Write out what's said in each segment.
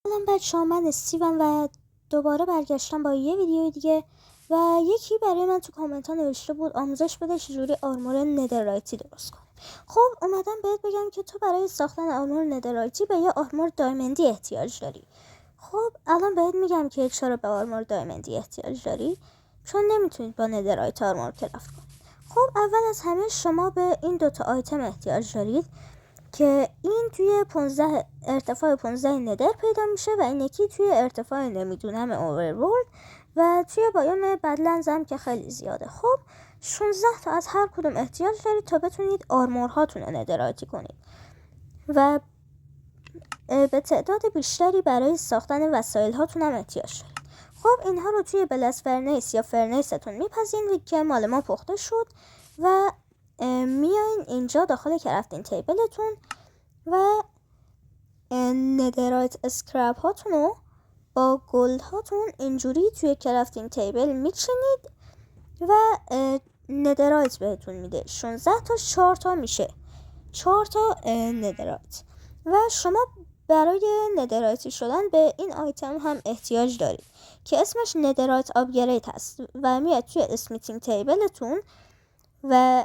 سلام بچه‌ها، من استیوم و دوباره برگشتم با یه ویدیو دیگه و یکی برای من تو کامنت ها نوشته بود آموزش بده چجوری آرمور ندرایتی درست کنیم. خب اومدم بهت بگم که تو برای ساختن آرمور ندرایتی به یه آرمور دایمندی احتیاج داری. خب الان بهت میگم که چرا به آرمور دایمندی احتیاج داری، چون نمیتونید با ندرایت آرمور کرافت کنید. خب اول از همه شما به این دوتا آیتم احتیاج دارید که این توی ارتفاع 15 ندر پیدا میشه و این یکی توی ارتفاع نمیدونم اوورورلد و توی بایوم بدلنز هم که خیلی زیاده. خب 16 تا از هر کدوم احتیاج دارید تا بتونید آرمورهاتون رو ندراتی کنید و به تعداد بیشتری برای ساختن وسایل هاتون هم احتیاج دارید. خب اینها رو توی بلس فرنیس یا فرنیستون میپذین که مال ما پخته شد و میاین اینجا داخل کرافتین تیبلتون و ندرایت اسکرپ هاتون رو با گلد هاتون اینجوری توی کرافتین تیبل میچینید و ندرایت بهتون میده. 16 تا 4 تا میشه 4 تا ندرایت و شما برای ندرایتی شدن به این آیتم هم احتیاج دارید که اسمش ندرایت آپگرید هست و میاد توی اسمیتینگ تیبلتون و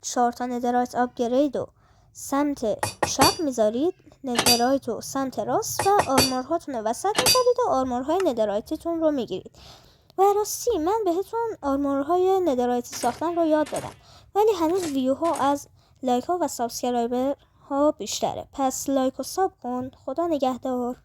4 تا ندرایت آپگرید رو سمت چپ میذارید، ندرایت رو سمت راست و آرمورهاتون رو وسط میذارید و آرمورهای ندرایتتون رو میگیرید. و راستی من بهتون آرمورهای ندرایتی ساختن رو یاد دادم ولی هنوز ویوها از لایک ها و سابسکرایبر ها بیشتره، پس لایک و ساب کن. خدا نگهدار.